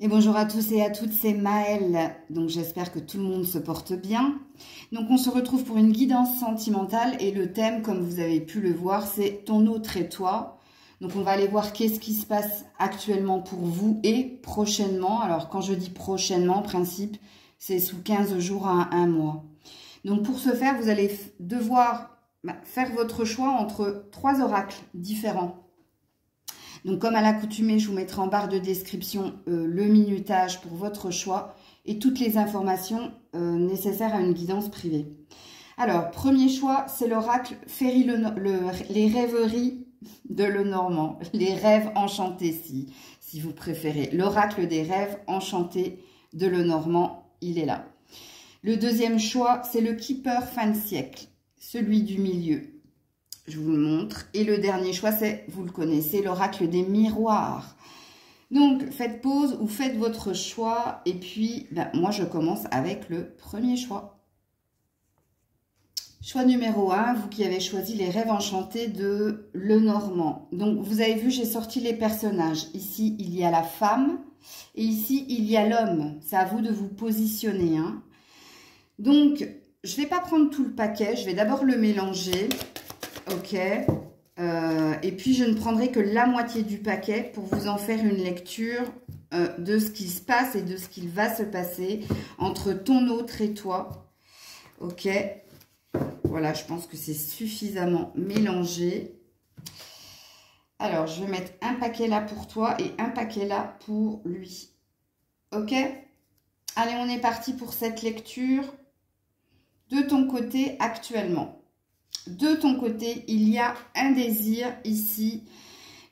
Et bonjour à tous et à toutes, c'est Maëlle. Donc j'espère que tout le monde se porte bien. Donc on se retrouve pour une guidance sentimentale et le thème, comme vous avez pu le voir, c'est ton autre et toi. Donc on va aller voir qu'est-ce qui se passe actuellement pour vous et prochainement. Alors quand je dis prochainement, en principe, c'est sous 15 jours à un mois. Donc pour ce faire, vous allez devoir faire votre choix entre 3 oracles différents. Donc, comme à l'accoutumée, je vous mettrai en barre de description le minutage pour votre choix et toutes les informations nécessaires à une guidance privée. Alors, premier choix, c'est l'oracle les rêveries de Lenormand, les rêves enchantés si vous préférez. L'oracle des rêves enchantés de Lenormand, il est là. Le deuxième choix, c'est le Keeper fin de siècle, celui du milieu. Je vous le montre. Et le dernier choix, c'est, vous le connaissez, l'oracle des miroirs. Donc, faites pause ou faites votre choix. Et puis, moi, je commence avec le premier choix. Choix numéro 1, vous qui avez choisi les rêves enchantés de Lenormand. Donc, vous avez vu, j'ai sorti les personnages. Ici, il y a la femme. Et ici, il y a l'homme. C'est à vous de vous positionner. Hein. Donc, je ne vais pas prendre tout le paquet. Je vais d'abord le mélanger. Ok, et puis je ne prendrai que la moitié du paquet pour vous en faire une lecture de ce qui se passe et de ce qu'il va se passer entre ton autre et toi. Ok, voilà, je pense que c'est suffisamment mélangé. Alors, je vais mettre un paquet là pour toi et un paquet là pour lui. Ok, allez, on est parti pour cette lecture de ton côté actuellement. De ton côté, il y a un désir ici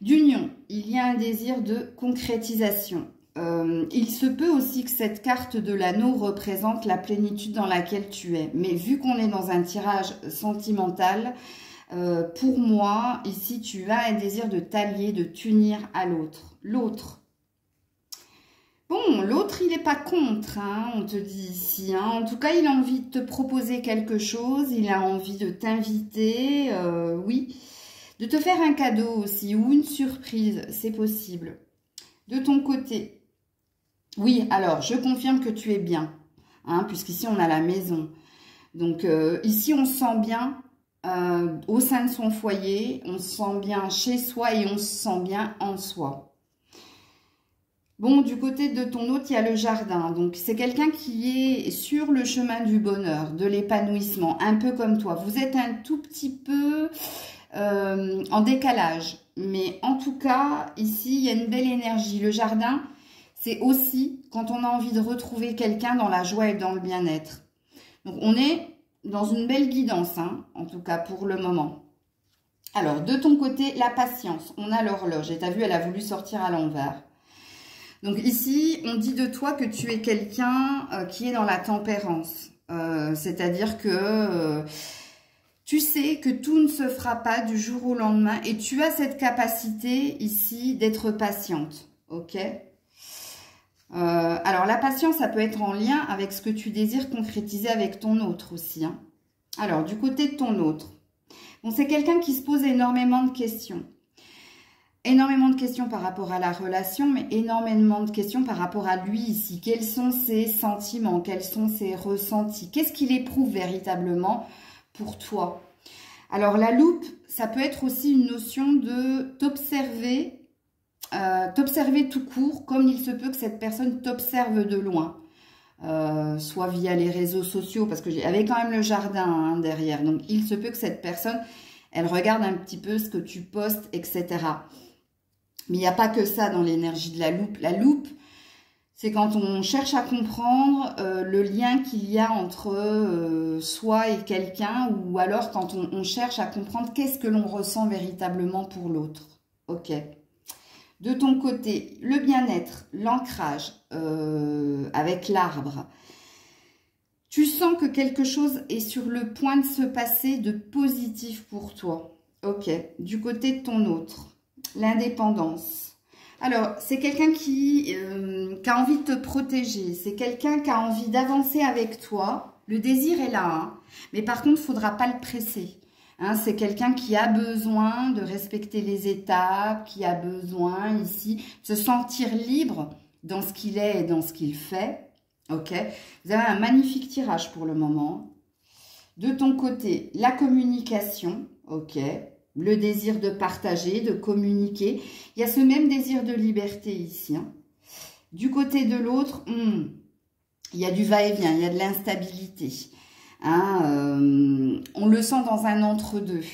d'union. Il y a un désir de concrétisation. Il se peut aussi que cette carte de l'anneau représente la plénitude dans laquelle tu es. Mais vu qu'on est dans un tirage sentimental, pour moi, ici, tu as un désir de t'allier, de t'unir à l'autre. L'autre. Bon, l'autre, il n'est pas contre, hein, on te dit ici. Hein. En tout cas, il a envie de te proposer quelque chose, il a envie de t'inviter, oui. De te faire un cadeau aussi, ou une surprise, c'est possible. De ton côté, oui, alors, je confirme que tu es bien, hein, puisqu'ici, on a la maison. Donc, ici, on se sent bien au sein de son foyer, on se sent bien chez soi et on se sent bien en soi. Bon, du côté de ton autre, il y a le jardin. Donc, c'est quelqu'un qui est sur le chemin du bonheur, de l'épanouissement, un peu comme toi. Vous êtes un tout petit peu en décalage. Mais en tout cas, ici, il y a une belle énergie. Le jardin, c'est aussi quand on a envie de retrouver quelqu'un dans la joie et dans le bien-être. Donc, on est dans une belle guidance, hein, en tout cas pour le moment. Alors, de ton côté, la patience. On a l'horloge. Et tu as vu, elle a voulu sortir à l'envers. Donc ici, on dit de toi que tu es quelqu'un qui est dans la tempérance. C'est-à-dire que tu sais que tout ne se fera pas du jour au lendemain et tu as cette capacité ici d'être patiente. Ok. Alors la patience, ça peut être en lien avec ce que tu désires concrétiser avec ton autre aussi. Hein. Alors du côté de ton autre, bon, c'est quelqu'un qui se pose énormément de questions. Énormément de questions par rapport à la relation, mais énormément de questions par rapport à lui ici. Quels sont ses sentiments? Quels sont ses ressentis? Qu'est-ce qu'il éprouve véritablement pour toi? Alors, la loupe, ça peut être aussi une notion de t'observer tout court, comme il se peut que cette personne t'observe de loin. Soit via les réseaux sociaux, parce que j'avais quand même le jardin hein, derrière. Donc, il se peut que cette personne, elle regarde un petit peu ce que tu postes, etc. Mais il n'y a pas que ça dans l'énergie de la loupe. La loupe, c'est quand on cherche à comprendre le lien qu'il y a entre soi et quelqu'un, ou alors quand on cherche à comprendre qu'est-ce que l'on ressent véritablement pour l'autre. Ok. De ton côté, le bien-être, l'ancrage avec l'arbre. Tu sens que quelque chose est sur le point de se passer de positif pour toi. Ok. Du côté de ton autre. L'indépendance. Alors, c'est quelqu'un qui a envie de te protéger. C'est quelqu'un qui a envie d'avancer avec toi. Le désir est là. Hein. Mais par contre, il ne faudra pas le presser. Hein, c'est quelqu'un qui a besoin de respecter les étapes, qui a besoin ici de se sentir libre dans ce qu'il est et dans ce qu'il fait. Ok, vous avez un magnifique tirage pour le moment. De ton côté, la communication. Ok, le désir de partager, de communiquer. Il y a ce même désir de liberté ici. Hein. Du côté de l'autre, il y a du va-et-vient, il y a de l'instabilité. Hein, on le sent dans un entre-deux.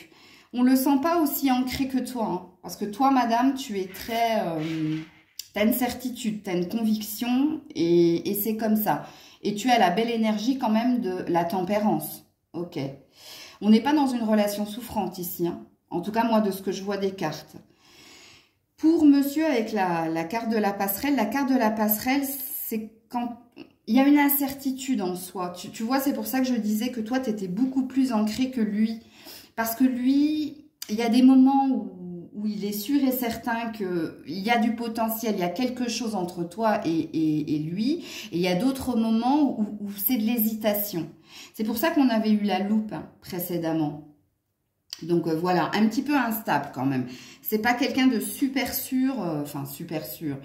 On ne le sent pas aussi ancré que toi. Hein, parce que toi, madame, tu es très... tu as une certitude, tu as une conviction et c'est comme ça. Et tu as la belle énergie quand même de la tempérance. Ok. On n'est pas dans une relation souffrante ici. Hein. En tout cas, moi, de ce que je vois des cartes. Pour monsieur avec la carte de la passerelle, c'est quand il y a une incertitude en soi. Tu vois, c'est pour ça que je disais que toi, tu étais beaucoup plus ancré que lui. Parce que lui, il y a des moments où il est sûr et certain qu'il y a du potentiel, il y a quelque chose entre toi et lui. Et il y a d'autres moments où c'est de l'hésitation. C'est pour ça qu'on avait eu la loupe hein, précédemment. Donc voilà, un petit peu instable quand même. C'est pas quelqu'un de super sûr, enfin super sûr,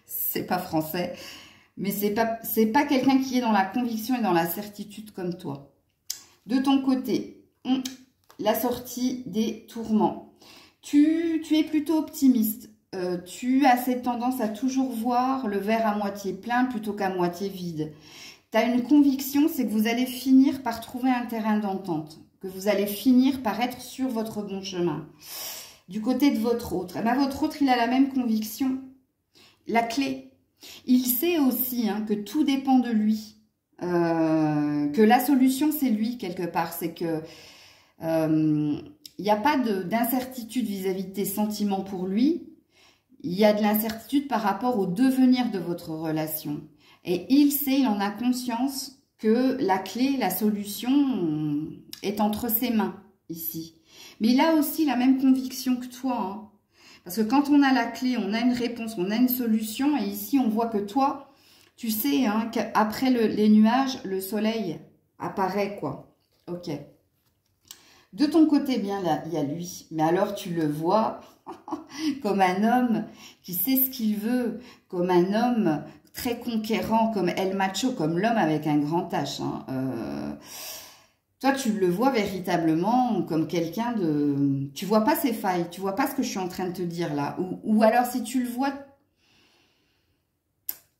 c'est pas français, mais c'est pas quelqu'un qui est dans la conviction et dans la certitude comme toi. De ton côté, la sortie des tourments. Tu es plutôt optimiste. Tu as cette tendance à toujours voir le verre à moitié plein plutôt qu'à moitié vide. Tu as une conviction, c'est que vous allez finir par trouver un terrain d'entente. Que vous allez finir par être sur votre bon chemin. Du côté de votre autre, eh bien, votre autre, il a la même conviction. La clé. Il sait aussi hein, que tout dépend de lui. Que la solution, c'est lui, quelque part. C'est que il n'y a pas d'incertitude vis-à-vis de tes sentiments pour lui. Il y a de l'incertitude par rapport au devenir de votre relation. Et il sait, il en a conscience que la clé, la solution est entre ses mains, ici. Mais il a aussi la même conviction que toi. Hein. Parce que quand on a la clé, on a une réponse, on a une solution. Et ici, on voit que toi, tu sais hein, qu'après les nuages, le soleil apparaît, quoi. Ok. De ton côté, bien là, il y a lui. Mais alors, tu le vois comme un homme qui sait ce qu'il veut, comme un homme très conquérant, comme El Macho, comme l'homme avec un grand H. Hein. Toi, tu le vois véritablement comme quelqu'un de... Tu vois pas ses failles, tu vois pas ce que je suis en train de te dire là. Ou alors, si tu le vois,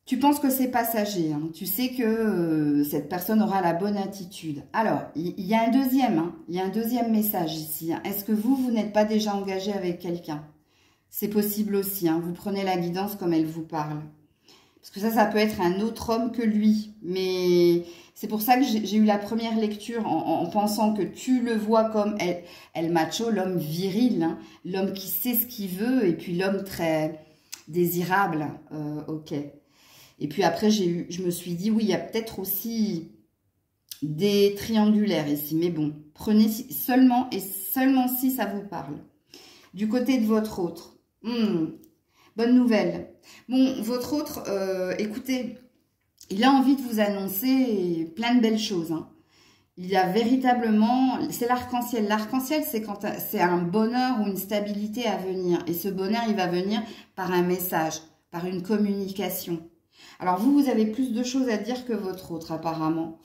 tu penses que c'est passager. Hein. Tu sais que cette personne aura la bonne attitude. Alors, il y a un deuxième, hein. Il y a un deuxième message ici. Hein. Est-ce que vous n'êtes pas déjà engagé avec quelqu'un? C'est possible aussi. Hein. Vous prenez la guidance comme elle vous parle. Parce que ça peut être un autre homme que lui. Mais c'est pour ça que j'ai eu la première lecture en pensant que tu le vois comme El Macho, l'homme viril, hein, l'homme qui sait ce qu'il veut, et puis l'homme très désirable. Ok. Et puis après, je me suis dit, oui, il y a peut-être aussi des triangulaires ici. Mais bon, prenez seulement et seulement si ça vous parle. Du côté de votre autre. Bonne nouvelle. Bon, votre autre, écoutez, il a envie de vous annoncer plein de belles choses. Hein. Il a véritablement, c'est l'arc-en-ciel. L'arc-en-ciel, c'est quand c'est un bonheur ou une stabilité à venir. Et ce bonheur, il va venir par un message, par une communication. Alors vous avez plus de choses à dire que votre autre, apparemment.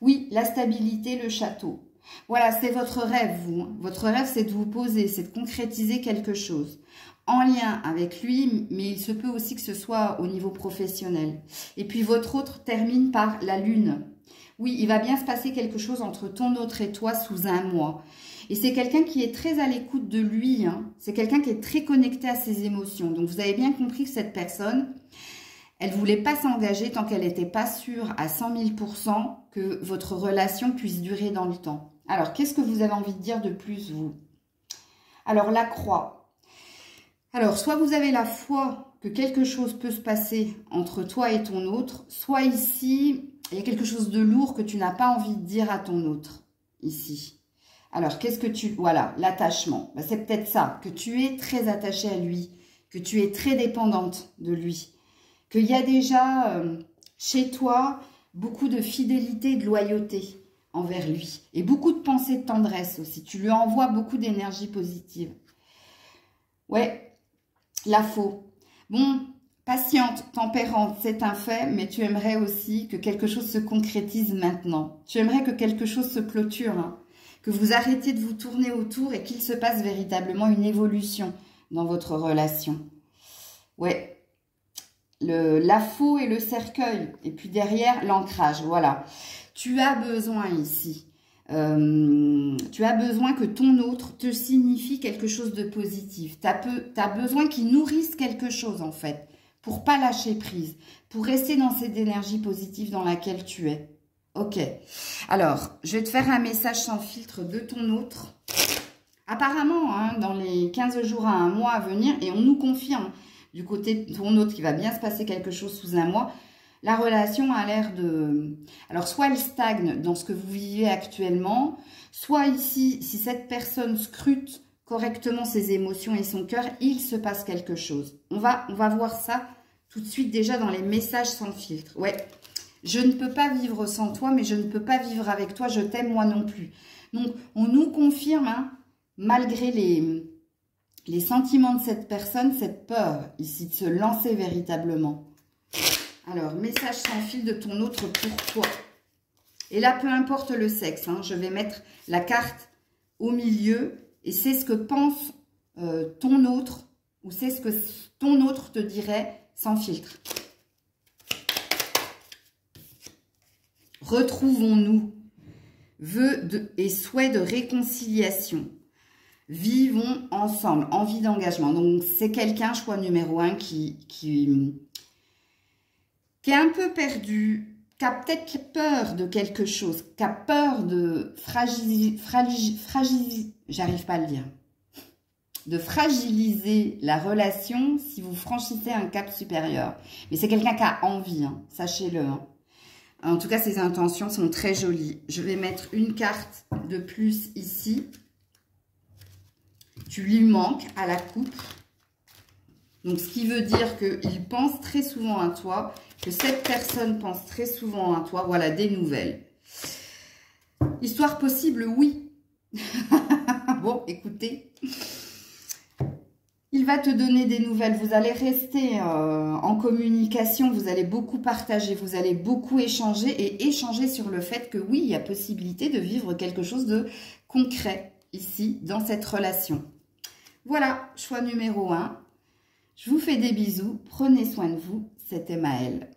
Oui, la stabilité, le château. Voilà, c'est votre rêve, vous. Hein. Votre rêve, c'est de vous poser, c'est de concrétiser quelque chose en lien avec lui, mais il se peut aussi que ce soit au niveau professionnel. Et puis votre autre termine par la lune. Oui, il va bien se passer quelque chose entre ton autre et toi sous un mois. Et c'est quelqu'un qui est très à l'écoute de lui. Hein. C'est quelqu'un qui est très connecté à ses émotions. Donc vous avez bien compris que cette personne, elle ne voulait pas s'engager tant qu'elle n'était pas sûre à 100 000 % que votre relation puisse durer dans le temps. Alors, qu'est-ce que vous avez envie de dire de plus, vous? Alors, la croix. Alors, soit vous avez la foi que quelque chose peut se passer entre toi et ton autre, soit ici, il y a quelque chose de lourd que tu n'as pas envie de dire à ton autre, ici. Alors, qu'est-ce que tu... Voilà, l'attachement. Ben, c'est peut-être ça, que tu es très attachée à lui, que tu es très dépendante de lui, qu'il y a déjà chez toi beaucoup de fidélité et de loyauté envers lui, et beaucoup de pensées de tendresse aussi. Tu lui envoies beaucoup d'énergie positive. Ouais. La faux. Bon, patience. patiente, tempérante, c'est un fait, mais tu aimerais aussi que quelque chose se concrétise maintenant. Tu aimerais que quelque chose se clôture, hein, que vous arrêtiez de vous tourner autour et qu'il se passe véritablement une évolution dans votre relation. Ouais, la faux et le cercueil, et puis derrière, l'ancrage, voilà. Tu as besoin ici, tu as besoin que ton autre te signifie quelque chose de positif. Tu as besoin qu'il nourrisse quelque chose, en fait, pour pas lâcher prise, pour rester dans cette énergie positive dans laquelle tu es. Ok. Alors, je vais te faire un message sans filtre de ton autre. Apparemment, hein, dans les 15 jours à un mois à venir, et on nous confirme du côté de ton autre qu'il va bien se passer quelque chose sous un mois, la relation a l'air de... Alors, soit elle stagne dans ce que vous vivez actuellement, soit ici, si cette personne scrute correctement ses émotions et son cœur, il se passe quelque chose. On va voir ça tout de suite déjà dans les messages sans filtre. Ouais, je ne peux pas vivre sans toi, mais je ne peux pas vivre avec toi, je t'aime moi non plus. Donc, on nous confirme, hein, malgré les sentiments de cette personne, cette peur ici de se lancer véritablement. Alors, message sans fil de ton autre pour toi. Et là, peu importe le sexe, hein, je vais mettre la carte au milieu et c'est ce que pense ton autre ou c'est ce que ton autre te dirait sans filtre. Retrouvons-nous. Vœux et souhaits de réconciliation. Vivons ensemble. Envie d'engagement. Donc, c'est quelqu'un, choix numéro 1, qui est un peu perdu, qui a peut-être peur de quelque chose, qui a peur de j'arrive pas à le dire, de fragiliser la relation si vous franchissez un cap supérieur. Mais c'est quelqu'un qui a envie, hein, sachez-le. Hein. En tout cas, ses intentions sont très jolies. Je vais mettre une carte de plus ici. Tu lui manques à la coupe. Donc, ce qui veut dire qu'il pense très souvent à toi, que cette personne pense très souvent à toi. Voilà, des nouvelles. Histoire possible, oui. Bon, écoutez. Il va te donner des nouvelles. Vous allez rester en communication. Vous allez beaucoup partager. Vous allez beaucoup échanger et échanger sur le fait que oui, il y a possibilité de vivre quelque chose de concret ici, dans cette relation. Voilà, choix numéro 1. Je vous fais des bisous, prenez soin de vous, c'était Maëlle.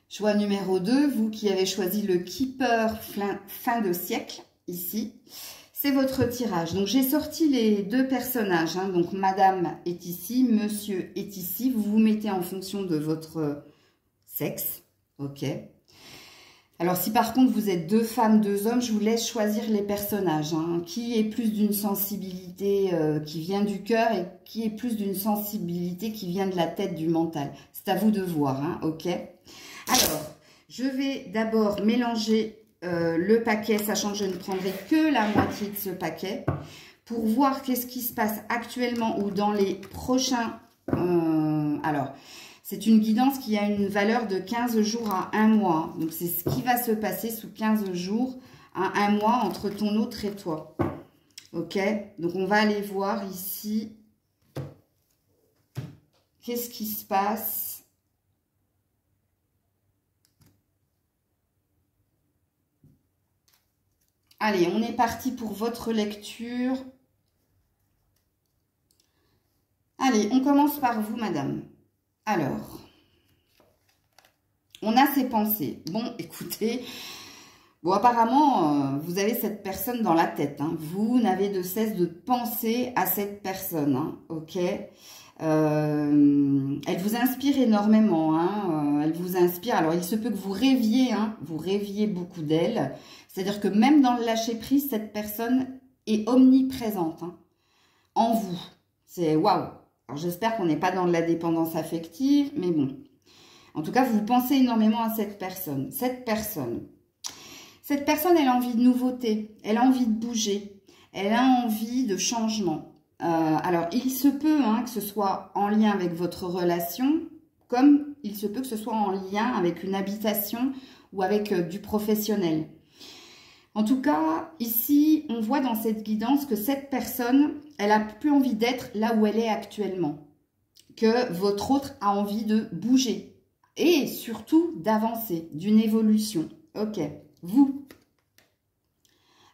Choix numéro 2, vous qui avez choisi le Keeper fin de siècle, ici, c'est votre tirage. Donc j'ai sorti les deux personnages, hein, donc Madame est ici, Monsieur est ici, vous vous mettez en fonction de votre sexe, ok. Alors, si par contre, vous êtes 2 femmes, 2 hommes, je vous laisse choisir les personnages. Hein, qui est plus d'une sensibilité qui vient du cœur et qui est plus d'une sensibilité qui vient de la tête, du mental. C'est à vous de voir, hein, ok? Alors, je vais d'abord mélanger le paquet, sachant que je ne prendrai que la moitié de ce paquet, pour voir qu'est-ce qui se passe actuellement ou dans les prochains... alors... C'est une guidance qui a une valeur de 15 jours à 1 mois. Donc, c'est ce qui va se passer sous 15 jours à 1 mois entre ton autre et toi. Ok? Donc, on va aller voir ici. Qu'est-ce qui se passe? Allez, on est parti pour votre lecture. Allez, on commence par vous, madame. Alors, on a ses pensées. Bon, écoutez, bon, apparemment, vous avez cette personne dans la tête. Hein. Vous n'avez de cesse de penser à cette personne, hein, ok? Elle vous inspire énormément, hein, elle vous inspire. Alors, il se peut que vous rêviez, hein, vous rêviez beaucoup d'elle. C'est-à-dire que même dans le lâcher-prise, cette personne est omniprésente, hein, en vous. C'est waouh! Alors, j'espère qu'on n'est pas dans de la dépendance affective, mais bon. En tout cas, vous pensez énormément à cette personne. Cette personne, elle a envie de nouveauté. Elle a envie de bouger. Elle a envie de changement. Alors, il se peut hein, que ce soit en lien avec votre relation, comme il se peut que ce soit en lien avec une habitation ou avec du professionnel. En tout cas, ici, on voit dans cette guidance que cette personne, elle n'a plus envie d'être là où elle est actuellement. que votre autre a envie de bouger et surtout d'avancer, d'une évolution. Ok, vous,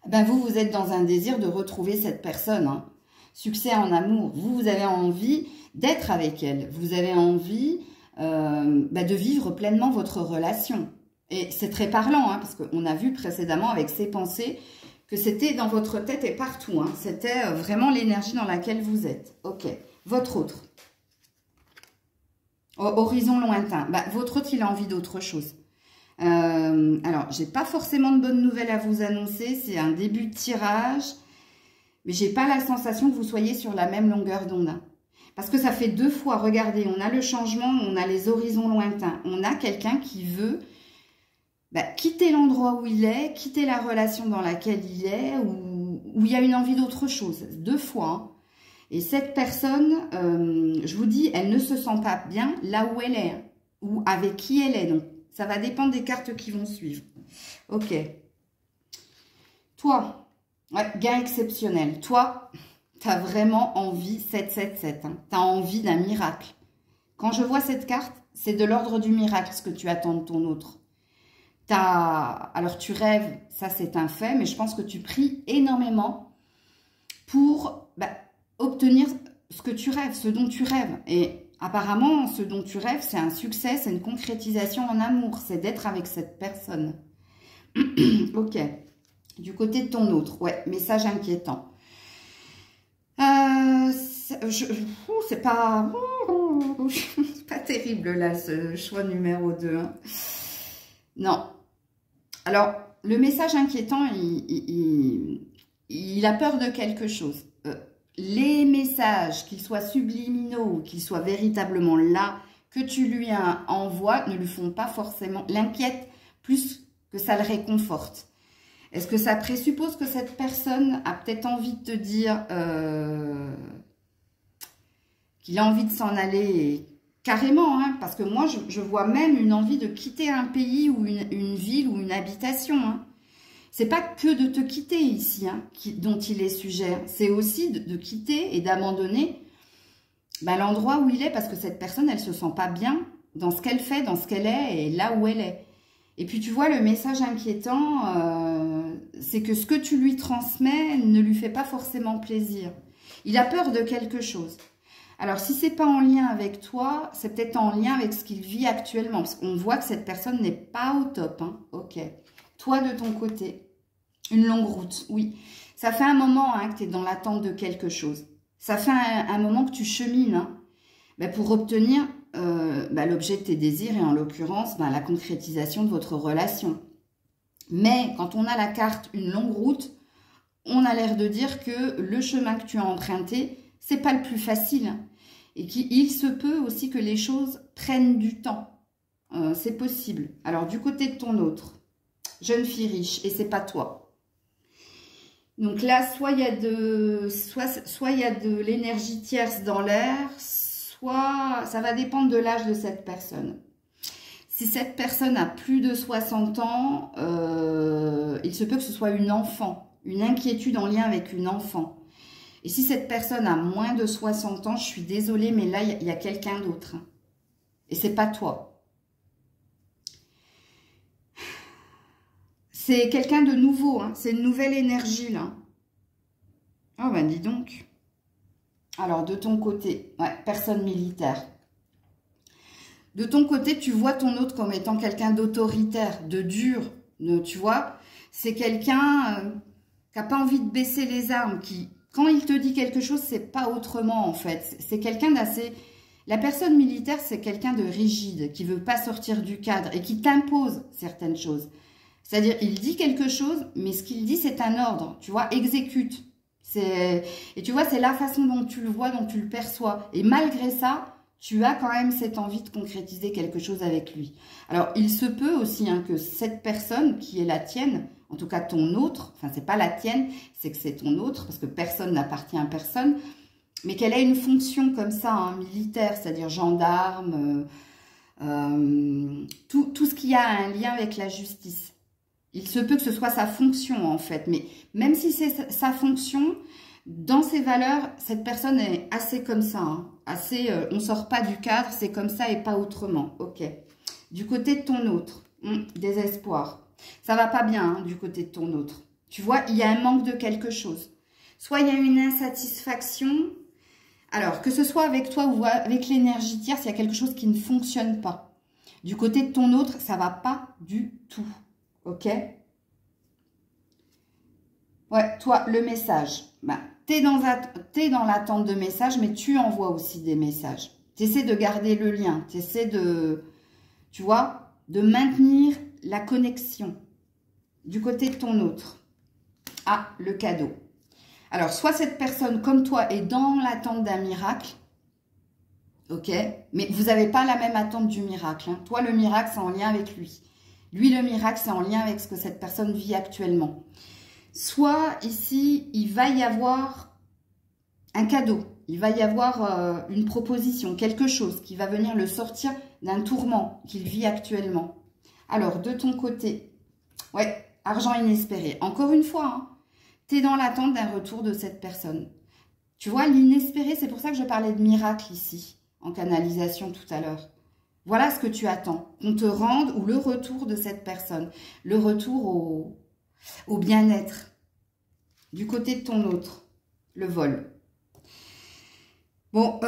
ben vous êtes dans un désir de retrouver cette personne, hein. Succès en amour, vous avez envie d'être avec elle, vous avez envie de vivre pleinement votre relation. Et c'est très parlant, hein, parce qu'on a vu précédemment avec ces pensées que c'était dans votre tête et partout, hein. C'était vraiment l'énergie dans laquelle vous êtes. Ok, votre autre. Horizon lointain. Bah, votre autre, il a envie d'autre chose. Alors, j'ai pas forcément de bonnes nouvelles à vous annoncer. C'est un début de tirage. Mais j'ai pas la sensation que vous soyez sur la même longueur d'onde. Parce que ça fait 2 fois. Regardez, on a le changement, on a les horizons lointains. On a quelqu'un qui veut quitter l'endroit où il est, quitter la relation dans laquelle il est, où il y a une envie d'autre chose. 2 fois, hein. Et cette personne, je vous dis, elle ne se sent pas bien là où elle est, hein, ou avec qui elle est. Donc, ça va dépendre des cartes qui vont suivre. Ok. Toi, ouais, gain exceptionnel. Toi, tu as vraiment envie, 777, hein, tu as envie d'un miracle. Quand je vois cette carte, c'est de l'ordre du miracle ce que tu attends de ton autre. Alors, tu rêves, ça c'est un fait, mais je pense que tu pries énormément pour obtenir ce que tu rêves, ce dont tu rêves. Et apparemment, ce dont tu rêves, c'est un succès, c'est une concrétisation en amour, c'est d'être avec cette personne. Ok. Du côté de ton autre, ouais, message inquiétant. C'est pas terrible là, ce choix numéro 2. Hein. Non. Alors, le message inquiétant, il a peur de quelque chose. Les messages, qu'ils soient subliminaux ou qu'ils soient véritablement là, que tu lui envoies, ne lui font pas forcément, l'inquiète plus que ça le réconforte. Est-ce que ça présuppose que cette personne a peut-être envie de te dire qu'il a envie de s'en aller carrément, hein, parce que moi, je vois même une envie de quitter un pays ou une ville ou une habitation, hein. C'est pas que de te quitter ici, hein, dont il est sujet. C'est aussi de quitter et d'abandonner l'endroit où il est, parce que cette personne, elle se sent pas bien dans ce qu'elle fait, dans ce qu'elle est et là où elle est. Et puis tu vois, le message inquiétant, c'est que ce que tu lui transmets ne lui fait pas forcément plaisir. Il a peur de quelque chose. Alors si c'est pas en lien avec toi, c'est peut-être en lien avec ce qu'il vit actuellement, parce qu'on voit que cette personne n'est pas au top, hein. Ok. Toi, de ton côté, une longue route, oui. Ça fait un moment, hein, que tu es dans l'attente de quelque chose. Ça fait un moment que tu chemines, hein, pour obtenir l'objet de tes désirs et en l'occurrence, la concrétisation de votre relation. Mais quand on a la carte une longue route, on a l'air de dire que le chemin que tu as emprunté, c'est pas le plus facile. Hein, et qu'il se peut aussi que les choses prennent du temps. C'est possible. Alors, du côté de ton autre, jeune fille riche, et c'est pas toi. Donc là, soit il y a de l'énergie tierce dans l'air, soit ça va dépendre de l'âge de cette personne. Si cette personne a plus de 60 ans, il se peut que ce soit une enfant, une inquiétude en lien avec une enfant. Et si cette personne a moins de 60 ans, je suis désolée, mais là, il y a quelqu'un d'autre. Et c'est pas toi. C'est quelqu'un de nouveau, hein. C'est une nouvelle énergie, là. Oh, ben dis donc. Alors, de ton côté, ouais, personne militaire. De ton côté, tu vois ton autre comme étant quelqu'un d'autoritaire, de dur, tu vois. C'est quelqu'un qui n'a pas envie de baisser les armes, qui, quand il te dit quelque chose, c'est pas autrement, en fait. C'est quelqu'un d'assez... La personne militaire, c'est quelqu'un de rigide, qui veut pas sortir du cadre et qui t'impose certaines choses. C'est-à-dire, il dit quelque chose, mais ce qu'il dit, c'est un ordre, tu vois, exécute. Et tu vois, c'est la façon dont tu le vois, dont tu le perçois. Et malgré ça, tu as quand même cette envie de concrétiser quelque chose avec lui. Alors, il se peut aussi, hein, que cette personne qui est la tienne, en tout cas ton autre, enfin, c'est pas la tienne, c'est que c'est ton autre, parce que personne n'appartient à personne, mais qu'elle ait une fonction comme ça, hein, militaire, c'est-à-dire gendarme, tout ce qui a un lien avec la justice. Il se peut que ce soit sa fonction, en fait. Mais même si c'est sa fonction, Dans ses valeurs, cette personne est assez comme ça, hein, assez, on ne sort pas du cadre, c'est comme ça et pas autrement. Ok. Du côté de ton autre, désespoir. Ça va pas bien hein, du côté de ton autre. Tu vois, il y a un manque de quelque chose. Soit il y a une insatisfaction. Alors, que ce soit avec toi ou avec l'énergie tierce, il y a quelque chose qui ne fonctionne pas. Du côté de ton autre, ça va pas du tout. Ok? Ouais, toi, le message. Ben, t'es dans l'attente de messages, mais tu envoies aussi des messages. Tu essaies de garder le lien. Tu essaies de, tu vois, de maintenir la connexion du côté de ton autre. Ah, le cadeau. Alors, soit cette personne, comme toi, est dans l'attente d'un miracle. Ok? Mais vous n'avez pas la même attente du miracle. Hein. Toi, le miracle, c'est en lien avec lui. Lui, le miracle, c'est en lien avec ce que cette personne vit actuellement. Soit ici, il va y avoir un cadeau, il va y avoir une proposition, quelque chose qui va venir le sortir d'un tourment qu'il vit actuellement. Alors, de ton côté, ouais, argent inespéré. Encore une fois, hein, tu es dans l'attente d'un retour de cette personne. Tu vois, l'inespéré, c'est pour ça que je parlais de miracle ici, en canalisation tout à l'heure. Voilà ce que tu attends, qu'on te rende ou le retour de cette personne, le retour au bien-être. Du côté de ton autre, le vol. Bon,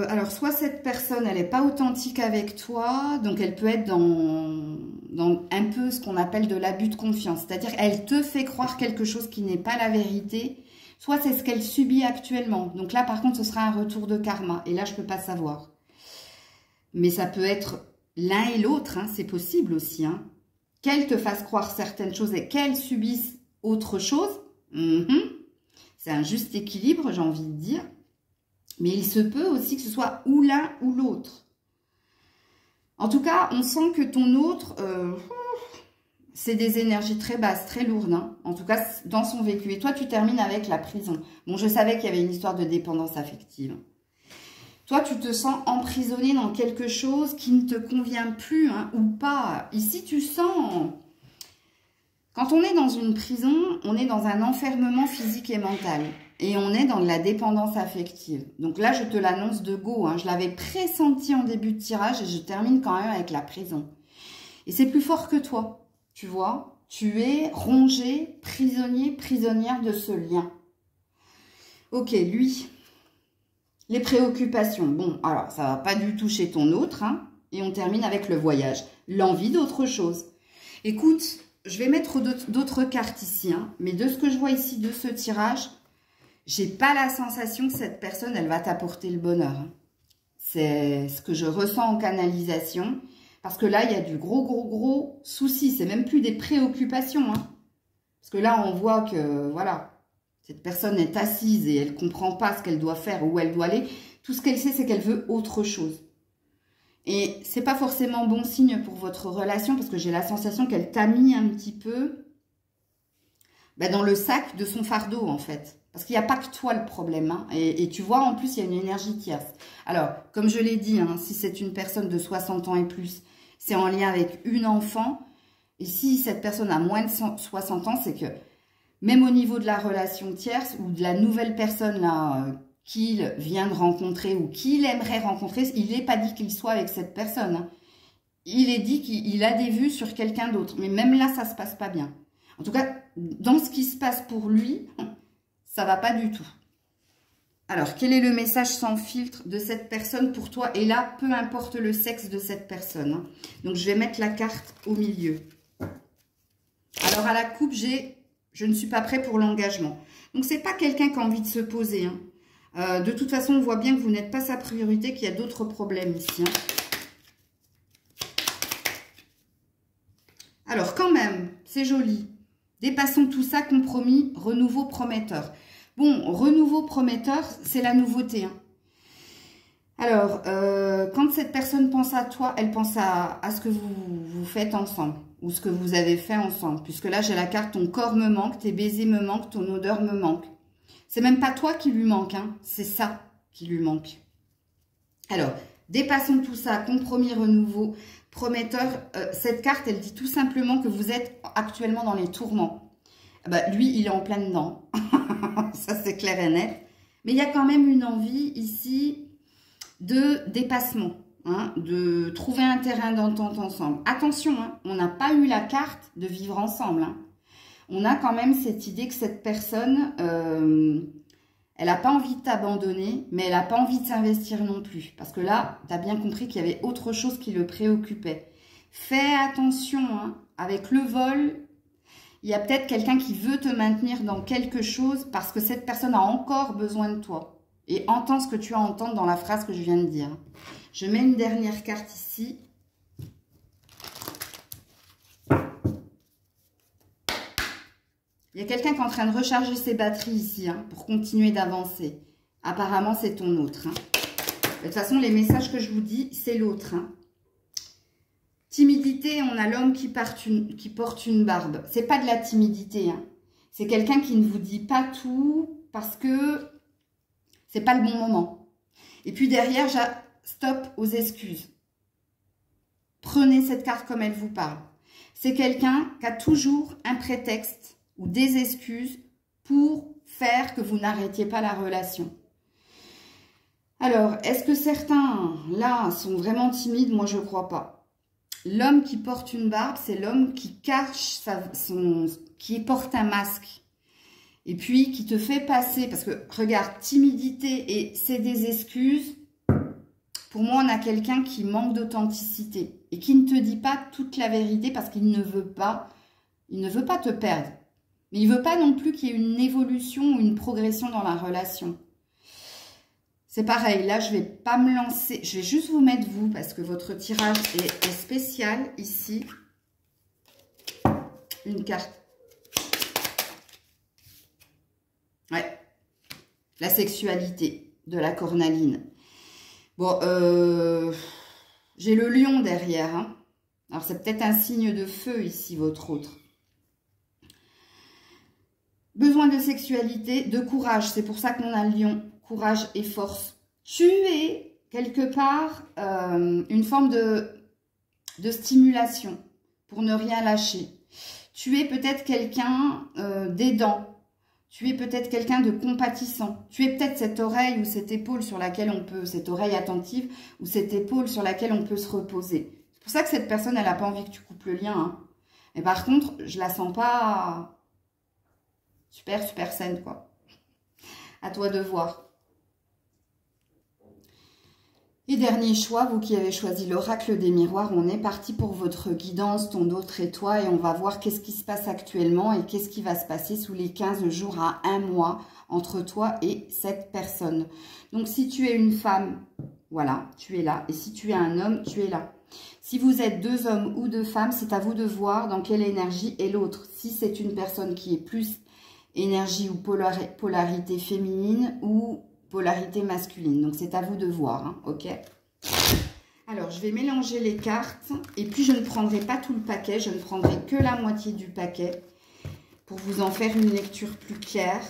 alors soit cette personne, elle n'est pas authentique avec toi, donc elle peut être dans un peu ce qu'on appelle de l'abus de confiance. C'est-à-dire elle te fait croire quelque chose qui n'est pas la vérité, soit c'est ce qu'elle subit actuellement. Donc là, par contre, ce sera un retour de karma, et là, je ne peux pas savoir. Mais ça peut être l'un et l'autre, hein, c'est possible aussi. Hein. Qu'elle te fasse croire certaines choses et qu'elle subisse autre chose. C'est un juste équilibre, j'ai envie de dire. Mais il se peut aussi que ce soit ou l'un ou l'autre. En tout cas, on sent que ton autre, c'est des énergies très basses, très lourdes. Hein. En tout cas, dans son vécu. Et toi, tu termines avec la prison. Bon, je savais qu'il y avait une histoire de dépendance affective. Toi, tu te sens emprisonné dans quelque chose qui ne te convient plus hein, ou pas. Ici, tu sens... Quand on est dans une prison, on est dans un enfermement physique et mental. Et on est dans de la dépendance affective. Donc là, je te l'annonce de go. Hein, je l'avais pressenti en début de tirage et je termine quand même avec la prison. Et c'est plus fort que toi, tu vois. Tu es rongé, prisonnier, prisonnière de ce lien. Ok, lui... Les préoccupations. Bon, alors, ça va pas du tout chez ton autre. Hein, et on termine avec le voyage. L'envie d'autre chose. Écoute, je vais mettre d'autres cartes ici. Hein, mais de ce que je vois ici, de ce tirage, j'ai pas la sensation que cette personne, elle va t'apporter le bonheur. Hein. C'est ce que je ressens en canalisation. Parce que là, il y a du gros souci. C'est même plus des préoccupations. Hein, parce que là, on voit que, voilà... Cette personne est assise et elle ne comprend pas ce qu'elle doit faire ou où elle doit aller. Tout ce qu'elle sait, c'est qu'elle veut autre chose. Et ce n'est pas forcément bon signe pour votre relation parce que j'ai la sensation qu'elle t'a mis un petit peu dans le sac de son fardeau, en fait. Parce qu'il n'y a pas que toi le problème. Hein. Et tu vois, en plus, il y a une énergie tierce. Alors, comme je l'ai dit, hein, si c'est une personne de 60 ans et plus, c'est en lien avec une enfant. Et si cette personne a moins de 60 ans, c'est que... Même au niveau de la relation tierce ou de la nouvelle personne là qu'il vient de rencontrer ou qu'il aimerait rencontrer, il n'est pas dit qu'il soit avec cette personne. Hein. Il est dit qu'il a des vues sur quelqu'un d'autre. Mais même là, ça ne se passe pas bien. En tout cas, dans ce qui se passe pour lui, ça ne va pas du tout. Alors, quel est le message sans filtre de cette personne pour toi? Et là, peu importe le sexe de cette personne. Hein. Donc, je vais mettre la carte au milieu. Alors, à la coupe, j'ai... Je ne suis pas prêt pour l'engagement. Donc, ce n'est pas quelqu'un qui a envie de se poser. Hein. De toute façon, on voit bien que vous n'êtes pas sa priorité, qu'il y a d'autres problèmes ici. Hein. Alors, quand même, c'est joli. Dépassons tout ça, compromis, renouveau prometteur. Bon, renouveau prometteur, c'est la nouveauté. Hein. Alors, quand cette personne pense à toi, elle pense à ce que vous faites ensemble. Ou ce que vous avez fait ensemble. Puisque là, j'ai la carte, ton corps me manque, tes baisers me manquent, ton odeur me manque. C'est même pas toi qui lui manque, hein, c'est ça qui lui manque. Alors, dépassons tout ça, compromis, renouveau, prometteur. Cette carte, elle dit tout simplement que vous êtes actuellement dans les tourments. Bah, lui, il est en plein dedans. Ça, c'est clair et net. Mais il y a quand même une envie ici de dépassement, hein, de trouver un terrain d'entente ensemble. Attention, hein, on n'a pas eu la carte de vivre ensemble. Hein. On a quand même cette idée que cette personne, elle n'a pas envie de t'abandonner, mais elle n'a pas envie de s'investir non plus. Parce que là, tu as bien compris qu'il y avait autre chose qui le préoccupait. Fais attention, hein, avec le vol, il y a peut-être quelqu'un qui veut te maintenir dans quelque chose parce que cette personne a encore besoin de toi. Et entends ce que tu as à entendre dans la phrase que je viens de dire. Je mets une dernière carte ici. Il y a quelqu'un qui est en train de recharger ses batteries ici, hein, pour continuer d'avancer. Apparemment, c'est ton autre. Hein. De toute façon, les messages que je vous dis, c'est l'autre. Hein. Timidité, on a l'homme qui porte une barbe. C'est pas de la timidité. Hein. C'est quelqu'un qui ne vous dit pas tout parce que c'est pas le bon moment. Et puis derrière, stop aux excuses. Prenez cette carte comme elle vous parle. C'est quelqu'un qui a toujours un prétexte ou des excuses pour faire que vous n'arrêtiez pas la relation. Alors, est-ce que certains, là, sont vraiment timides? Moi, je ne crois pas. L'homme qui porte une barbe, c'est l'homme qui cache qui porte un masque. Et puis, qui te fait passer, parce que, regarde, timidité et c'est des excuses. Pour moi, on a quelqu'un qui manque d'authenticité et qui ne te dit pas toute la vérité parce qu'il ne veut pas te perdre. Mais il ne veut pas non plus qu'il y ait une évolution ou une progression dans la relation. C'est pareil, là, je ne vais pas me lancer. Je vais juste vous mettre vous parce que votre tirage est spécial ici. Une carte. Ouais. La sexualité de la cornaline. Bon, j'ai le lion derrière. Hein. Alors, c'est peut-être un signe de feu ici, votre autre. Besoin de sexualité, de courage. C'est pour ça qu'on a le lion. Courage et force. Tu es, quelque part, une forme de stimulation pour ne rien lâcher. Tu es peut-être quelqu'un d'aidant. Tu es peut-être quelqu'un de compatissant. Tu es peut-être cette oreille ou cette épaule sur laquelle on peut, cette oreille attentive ou cette épaule sur laquelle on peut se reposer. C'est pour ça que cette personne, elle n'a pas envie que tu coupes le lien. Hein. Mais par contre, je la sens pas super saine, quoi. À toi de voir. Et dernier choix, vous qui avez choisi l'oracle des miroirs, on est parti pour votre guidance, ton autre et toi, et on va voir qu'est-ce qui se passe actuellement et qu'est-ce qui va se passer sous les 15 jours à 1 mois entre toi et cette personne. Donc, si tu es une femme, voilà, tu es là. Et si tu es un homme, tu es là. Si vous êtes 2 hommes ou 2 femmes, c'est à vous de voir dans quelle énergie est l'autre. Si c'est une personne qui est plus énergie ou polarité féminine ou polarité masculine. Donc, c'est à vous de voir, hein, ok? Alors, je vais mélanger les cartes. Et puis, je ne prendrai pas tout le paquet. Je ne prendrai que la moitié du paquet pour vous en faire une lecture plus claire.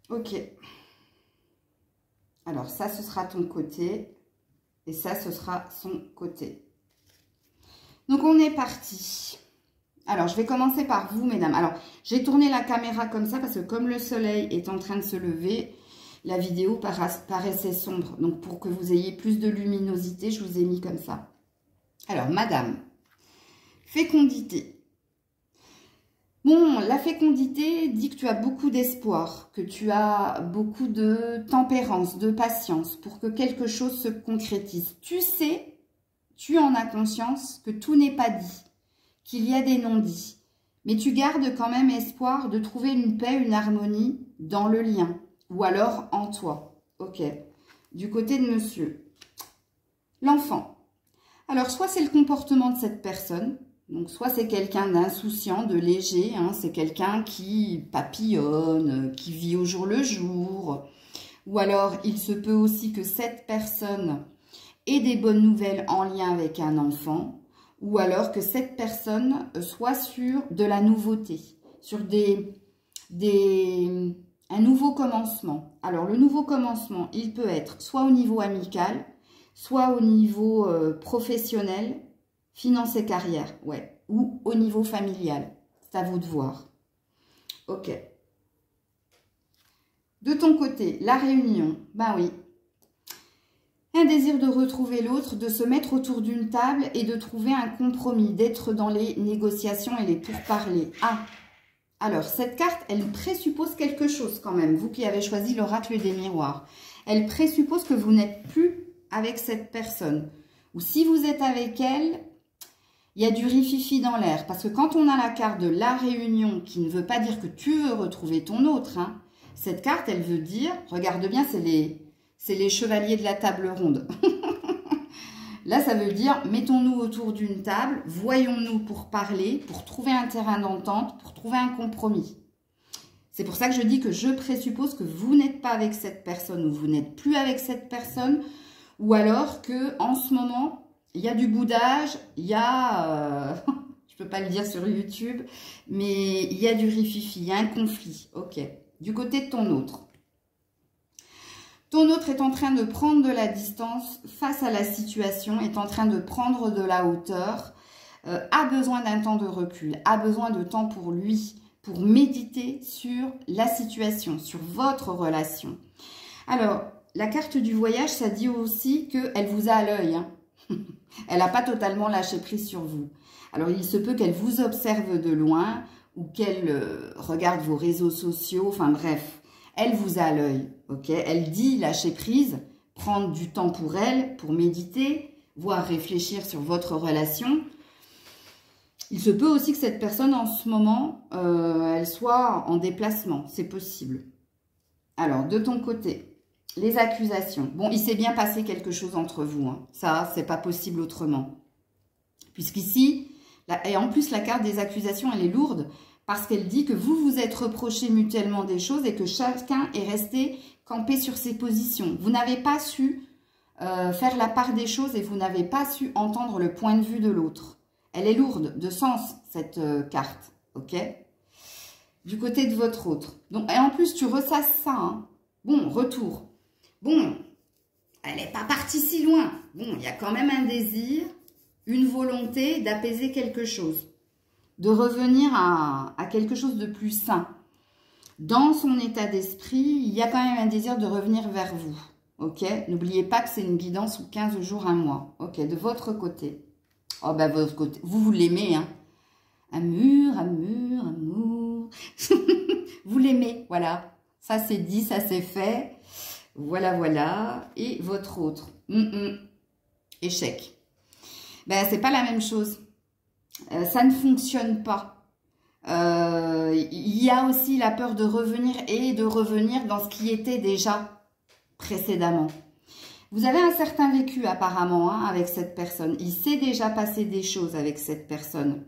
Ok. Alors, ça, ce sera ton côté. Et ça, ce sera son côté. Donc, on est parti. Alors, je vais commencer par vous, mesdames. Alors, j'ai tourné la caméra comme ça parce que comme le soleil est en train de se lever, la vidéo paraissait sombre. Donc, pour que vous ayez plus de luminosité, je vous ai mis comme ça. Alors, madame, fécondité. Bon, la fécondité dit que tu as beaucoup d'espoir, que tu as beaucoup de tempérance, de patience pour que quelque chose se concrétise. Tu sais, tu en as conscience que tout n'est pas dit, qu'il y a des non-dits. Mais tu gardes quand même espoir de trouver une paix, une harmonie dans le lien ou alors en toi. Ok. Du côté de monsieur. L'enfant. Alors, soit c'est le comportement de cette personne. Donc, soit c'est quelqu'un d'insouciant, de léger, hein, c'est quelqu'un qui papillonne, qui vit au jour le jour. Ou alors, il se peut aussi que cette personne ait des bonnes nouvelles en lien avec un enfant. Ou alors que cette personne soit sur de la nouveauté, sur un nouveau commencement. Alors, le nouveau commencement, il peut être soit au niveau amical, soit au niveau professionnel, finance et carrière, ouais, ou au niveau familial. C'est à vous de voir. Ok. De ton côté, la réunion, ben oui. Un désir de retrouver l'autre, de se mettre autour d'une table et de trouver un compromis, d'être dans les négociations et les pourparlers. Ah, alors cette carte, elle présuppose quelque chose quand même, vous qui avez choisi l'oracle des miroirs. Elle présuppose que vous n'êtes plus avec cette personne. Ou si vous êtes avec elle, il y a du rififi dans l'air. Parce que quand on a la carte de la réunion, qui ne veut pas dire que tu veux retrouver ton autre, hein, cette carte, elle veut dire, regarde bien, c'est les chevaliers de la table ronde. Là, ça veut dire, mettons-nous autour d'une table, voyons-nous pour parler, pour trouver un terrain d'entente, pour trouver un compromis. C'est pour ça que je dis que je présuppose que vous n'êtes pas avec cette personne ou vous n'êtes plus avec cette personne, ou alors que en ce moment, il y a du boudage, il y a, je peux pas le dire sur YouTube, mais il y a du rififi, il y a un conflit, ok. Du côté de ton autre. Ton autre est en train de prendre de la distance face à la situation, est en train de prendre de la hauteur, a besoin d'un temps de recul, a besoin de temps pour lui, pour méditer sur la situation, sur votre relation. Alors, la carte du voyage, ça dit aussi qu'elle vous a à l'œil. Hein. Elle n'a pas totalement lâché prise sur vous. Alors, il se peut qu'elle vous observe de loin ou qu'elle regarde vos réseaux sociaux, enfin bref. Elle vous a à l'œil, ok? Elle dit lâcher prise, prendre du temps pour elle, pour méditer, voire réfléchir sur votre relation. Il se peut aussi que cette personne, en ce moment, elle soit en déplacement. C'est possible. Alors, de ton côté, les accusations. Bon, il s'est bien passé quelque chose entre vous. Hein. Ça, c'est pas possible autrement. Puisqu'ici, et en plus, la carte des accusations, elle est lourde. Parce qu'elle dit que vous vous êtes reproché mutuellement des choses et que chacun est resté campé sur ses positions. Vous n'avez pas su faire la part des choses et vous n'avez pas su entendre le point de vue de l'autre. Elle est lourde de sens, cette carte, ok? Du côté de votre autre. Donc, et en plus, tu ressasses ça. Hein. Bon, retour. Bon, elle n'est pas partie si loin. Bon, il y a quand même un désir, une volonté d'apaiser quelque chose. De revenir à quelque chose de plus sain. Dans son état d'esprit, il y a quand même un désir de revenir vers vous. Ok? N'oubliez pas que c'est une guidance sous 15 jours, un mois. Ok? De votre côté. Oh, ben, votre côté. Vous l'aimez, hein? Amour, amour, amour. Vous l'aimez, voilà. Ça, c'est dit, ça, c'est fait. Voilà, voilà. Et votre autre. Échec. Ben, c'est pas la même chose. Ça ne fonctionne pas. Il y a aussi la peur de revenir et de revenir dans ce qui était déjà précédemment. Vous avez un certain vécu apparemment hein, avec cette personne. Il s'est déjà passé des choses avec cette personne.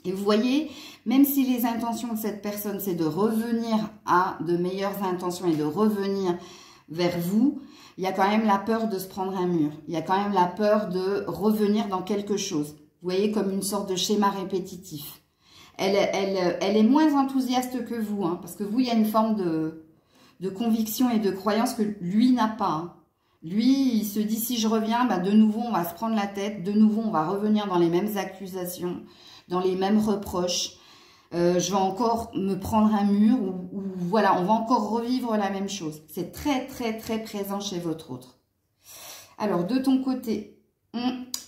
Et vous voyez, même si les intentions de cette personne, c'est de revenir à de meilleures intentions et de revenir vers vous, il y a quand même la peur de se prendre un mur. Il y a quand même la peur de revenir dans quelque chose. Vous voyez, comme une sorte de schéma répétitif. Elle est moins enthousiaste que vous, hein, parce que vous, il y a une forme de conviction et de croyance que lui n'a pas. Hein. Lui, il se dit, si je reviens, bah, de nouveau, on va se prendre la tête, de nouveau, on va revenir dans les mêmes accusations, dans les mêmes reproches. Je vais encore me prendre un mur, ou voilà, on va encore revivre la même chose. C'est très, très, très présent chez votre autre. Alors, de ton côté,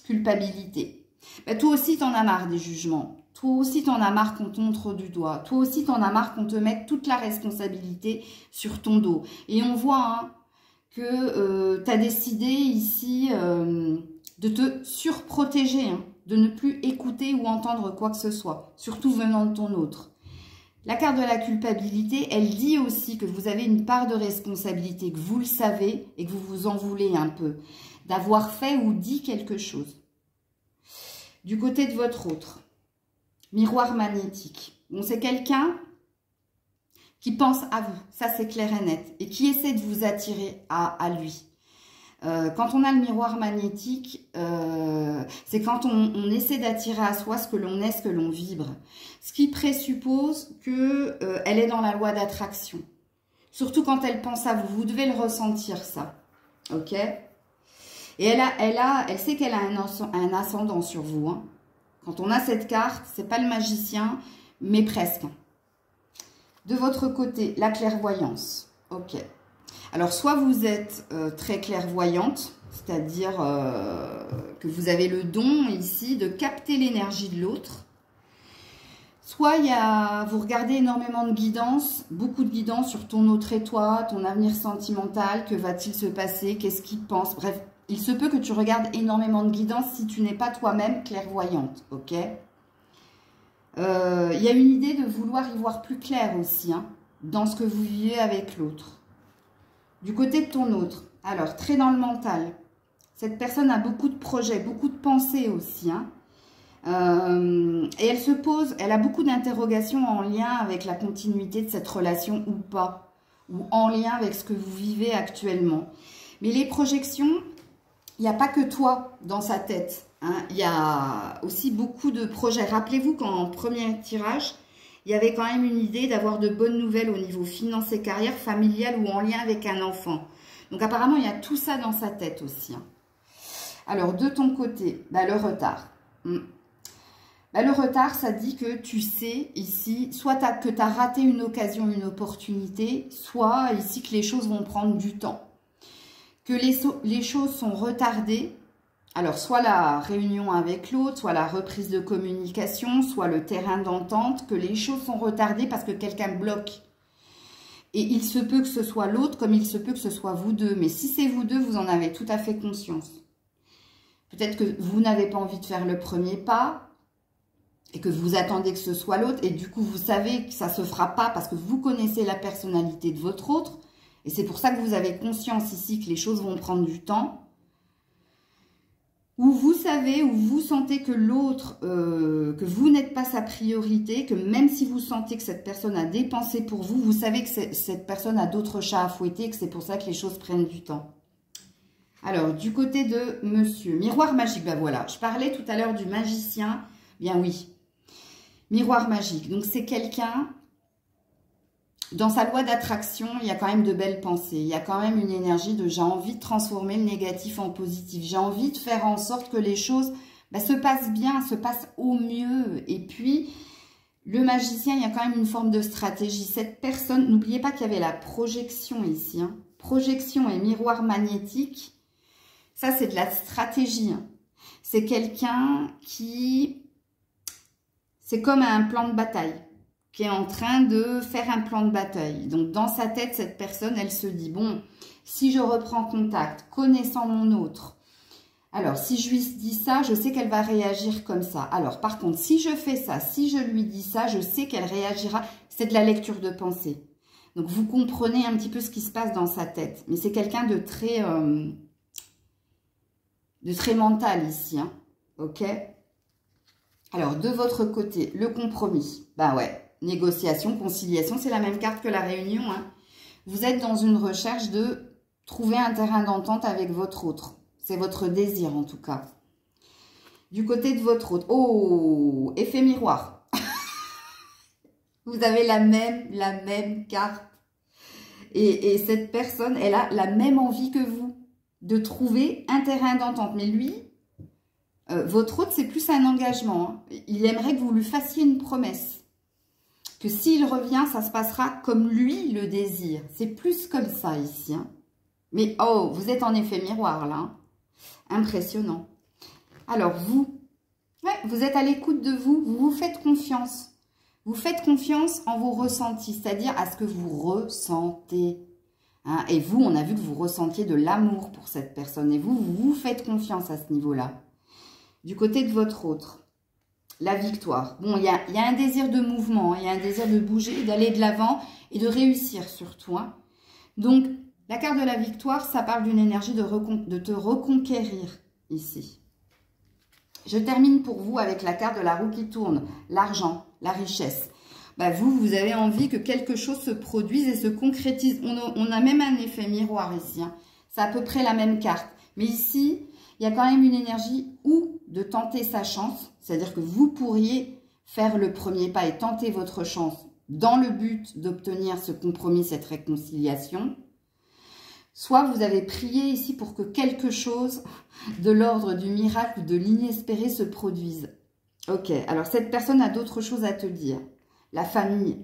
culpabilité. Ben, toi aussi, t'en as marre des jugements. Toi aussi, t'en as marre qu'on te montre du doigt. Toi aussi, t'en as marre qu'on te mette toute la responsabilité sur ton dos. Et on voit hein, que tu as décidé ici de te surprotéger, hein, de ne plus écouter ou entendre quoi que ce soit, surtout venant de ton autre. La carte de la culpabilité, elle dit aussi que vous avez une part de responsabilité, que vous le savez et que vous vous en voulez un peu, d'avoir fait ou dit quelque chose. Du côté de votre autre, miroir magnétique. Bon, c'est quelqu'un qui pense à vous, ça c'est clair et net, et qui essaie de vous attirer à lui. Quand on a le miroir magnétique, c'est quand on essaie d'attirer à soi ce que l'on est, ce que l'on vibre. Ce qui présuppose qu'elle est dans la loi d'attraction. Surtout quand elle pense à vous. Vous devez le ressentir, ça. Ok? Et elle sait qu'elle a un ascendant sur vous. Hein. Quand on a cette carte, c'est pas le magicien, mais presque. De votre côté, la clairvoyance. Ok. Alors, soit vous êtes très clairvoyante, c'est-à-dire que vous avez le don ici de capter l'énergie de l'autre. Soit vous regardez énormément de guidance, beaucoup de guidance sur ton autre et toi, ton avenir sentimental, que va-t-il se passer, qu'est-ce qu'il pense, bref. Il se peut que tu regardes énormément de guidance si tu n'es pas toi-même clairvoyante, ok? Il y a une idée de vouloir y voir plus clair aussi, hein, dans ce que vous vivez avec l'autre. Du côté de ton autre, alors, très dans le mental, cette personne a beaucoup de projets, beaucoup de pensées aussi, hein. Et elle a beaucoup d'interrogations en lien avec la continuité de cette relation ou pas, ou en lien avec ce que vous vivez actuellement. Mais les projections, il n'y a pas que toi dans sa tête, hein. Il y a aussi beaucoup de projets. Rappelez-vous qu'en premier tirage, il y avait quand même une idée d'avoir de bonnes nouvelles au niveau financier, carrière, familiale ou en lien avec un enfant. Donc apparemment, il y a tout ça dans sa tête aussi, hein. Alors, de ton côté, le retard. Le retard, ça dit que tu sais ici, soit que tu as raté une occasion, une opportunité, soit ici que les choses vont prendre du temps. Que les choses sont retardées. Alors, soit la réunion avec l'autre, soit la reprise de communication, soit le terrain d'entente, que les choses sont retardées parce que quelqu'un bloque. Et il se peut que ce soit l'autre comme il se peut que ce soit vous deux. Mais si c'est vous deux, vous en avez tout à fait conscience. Peut-être que vous n'avez pas envie de faire le premier pas et que vous attendez que ce soit l'autre. Et du coup, vous savez que ça ne se fera pas parce que vous connaissez la personnalité de votre autre. Et c'est pour ça que vous avez conscience ici que les choses vont prendre du temps. Ou vous savez, ou vous sentez que l'autre, que vous n'êtes pas sa priorité, que même si vous sentez que cette personne a dépensé pour vous, vous savez que cette personne a d'autres chats à fouetter et que c'est pour ça que les choses prennent du temps. Alors, du côté de monsieur, miroir magique, ben voilà, je parlais tout à l'heure du magicien, bien oui, miroir magique, donc c'est quelqu'un, dans sa loi d'attraction, il y a quand même de belles pensées, il y a quand même une énergie de j'ai envie de transformer le négatif en positif, j'ai envie de faire en sorte que les choses se passent bien, se passent au mieux, et puis le magicien, il y a quand même une forme de stratégie, cette personne, n'oubliez pas qu'il y avait la projection ici, hein. Projection et miroir magnétique. Ça, c'est de la stratégie. Hein. C'est quelqu'un qui... C'est comme un plan de bataille, qui est en train de faire un plan de bataille. Donc, dans sa tête, cette personne, elle se dit, bon, si je reprends contact, connaissant mon autre, alors, si je lui dis ça, je sais qu'elle va réagir comme ça. Alors, par contre, si je fais ça, si je lui dis ça, je sais qu'elle réagira. C'est de la lecture de pensée. Donc, vous comprenez un petit peu ce qui se passe dans sa tête. Mais c'est quelqu'un de très mental ici, hein. Ok? Alors, de votre côté, le compromis. Ben ouais, négociation, conciliation, c'est la même carte que la réunion, hein. Vous êtes dans une recherche de trouver un terrain d'entente avec votre autre. C'est votre désir, en tout cas. Du côté de votre autre. Oh, effet miroir. Vous avez la même carte. Et cette personne, elle a la même envie que vous de trouver un terrain d'entente. Mais lui, votre autre, c'est plus un engagement, hein. Il aimerait que vous lui fassiez une promesse. Que s'il revient, ça se passera comme lui le désire. C'est plus comme ça ici, hein. Mais oh, vous êtes en effet miroir là, hein. Impressionnant. Alors vous, ouais, vous êtes à l'écoute de vous, vous vous faites confiance. Vous faites confiance en vos ressentis, c'est-à-dire à ce que vous ressentez. Hein, et vous, on a vu que vous ressentiez de l'amour pour cette personne. Et vous, vous faites confiance à ce niveau-là. Du côté de votre autre, la victoire. Bon, il y a un désir de mouvement, il y a un désir de bouger, d'aller de l'avant et de réussir surtout. Hein. Donc, la carte de la victoire, ça parle d'une énergie de te reconquérir ici. Je termine pour vous avec la carte de la roue qui tourne, l'argent, la richesse. Bah vous avez envie que quelque chose se produise et se concrétise. On a même un effet miroir ici, hein. C'est à peu près la même carte. Mais ici, il y a quand même une énergie ou de tenter sa chance. C'est-à-dire que vous pourriez faire le premier pas et tenter votre chance dans le but d'obtenir ce compromis, cette réconciliation. Soit vous avez prié ici pour que quelque chose de l'ordre du miracle ou de l'inespéré se produise. Ok, alors cette personne a d'autres choses à te dire. La famille.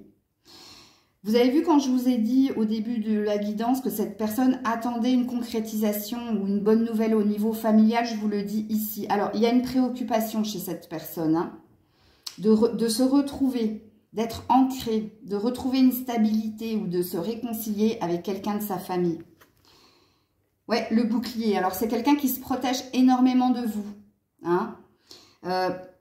Vous avez vu quand je vous ai dit au début de la guidance que cette personne attendait une concrétisation ou une bonne nouvelle au niveau familial, je vous le dis ici. Alors, il y a une préoccupation chez cette personne, hein, de se retrouver, d'être ancré, de retrouver une stabilité ou de se réconcilier avec quelqu'un de sa famille. Ouais, le bouclier. Alors, c'est quelqu'un qui se protège énormément de vous. Hein.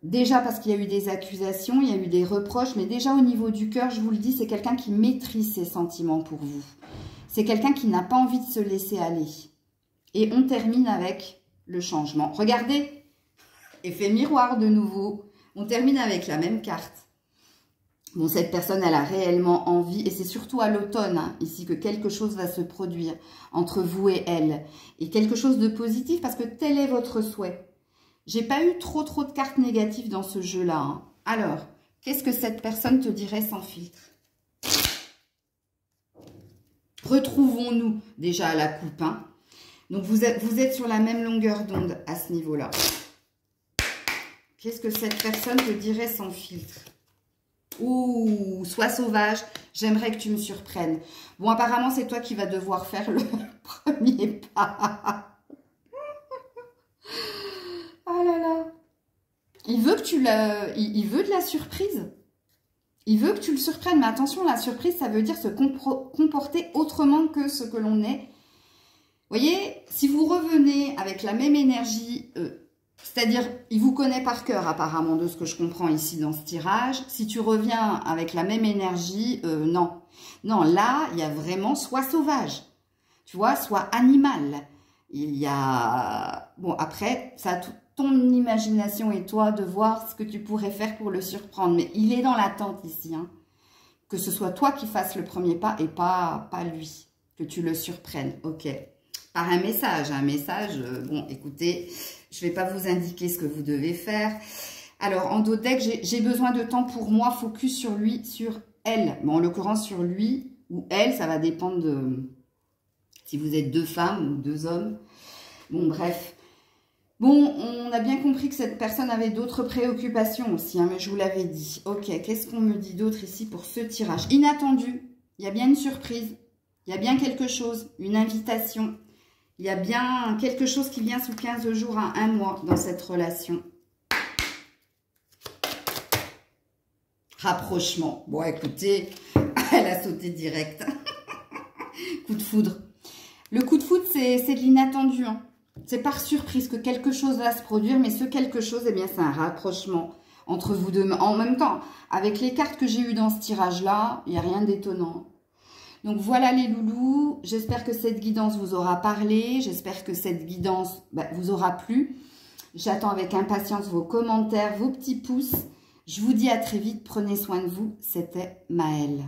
Déjà parce qu'il y a eu des accusations, il y a eu des reproches, mais déjà au niveau du cœur, je vous le dis, c'est quelqu'un qui maîtrise ses sentiments pour vous. C'est quelqu'un qui n'a pas envie de se laisser aller. Et on termine avec le changement. Regardez, effet miroir de nouveau. On termine avec la même carte. Bon, cette personne, elle a réellement envie, et c'est surtout à l'automne, hein, ici, que quelque chose va se produire entre vous et elle. Et quelque chose de positif, parce que tel est votre souhait. J'ai pas eu trop de cartes négatives dans ce jeu-là. Hein. Alors, qu'est-ce que cette personne te dirait sans filtre? Retrouvons-nous déjà à la coupe. Hein. Donc, vous êtes sur la même longueur d'onde à ce niveau-là. Qu'est-ce que cette personne te dirait sans filtre? Ouh, sois sauvage, j'aimerais que tu me surprennes. Bon, apparemment, c'est toi qui vas devoir faire le premier pas. Oh là là. Il veut que il veut de la surprise. Il veut que tu le surprennes. Mais attention, la surprise, ça veut dire se comporter autrement que ce que l'on est. Vous voyez, si vous revenez avec la même énergie... c'est-à-dire, il vous connaît par cœur apparemment de ce que je comprends ici dans ce tirage. Si tu reviens avec la même énergie, non. Non, là, il y a vraiment soit sauvage, tu vois, soit animal. Il y a... Bon, après, ça a ton imagination et toi de voir ce que tu pourrais faire pour le surprendre. Mais il est dans l'attente ici, hein. Que ce soit toi qui fasses le premier pas et pas lui. Que tu le surprennes, ok. Par un message, bon, écoutez... Je ne vais pas vous indiquer ce que vous devez faire. Alors, en dodeck, j'ai besoin de temps pour moi, focus sur lui, sur elle. Bon, en l'occurrence, sur lui ou elle, ça va dépendre de si vous êtes deux femmes ou deux hommes. Bon, bref. Bon, on a bien compris que cette personne avait d'autres préoccupations aussi, hein, mais je vous l'avais dit. Ok, qu'est-ce qu'on me dit d'autre ici pour ce tirage? Inattendu, il y a bien une surprise, il y a bien quelque chose, une invitation. Il y a bien quelque chose qui vient sous 15 jours à 1 mois dans cette relation. Rapprochement. Bon, écoutez, elle a sauté direct. Coup de foudre. Le coup de foudre, c'est de l'inattendu. Hein. C'est par surprise que quelque chose va se produire, mais ce quelque chose, eh bien, c'est un rapprochement entre vous deux. En même temps, avec les cartes que j'ai eues dans ce tirage-là, il n'y a rien d'étonnant. Donc voilà les loulous, j'espère que cette guidance vous aura parlé, j'espère que cette guidance vous aura plu. J'attends avec impatience vos commentaires, vos petits pouces. Je vous dis à très vite, prenez soin de vous, c'était Maëlle.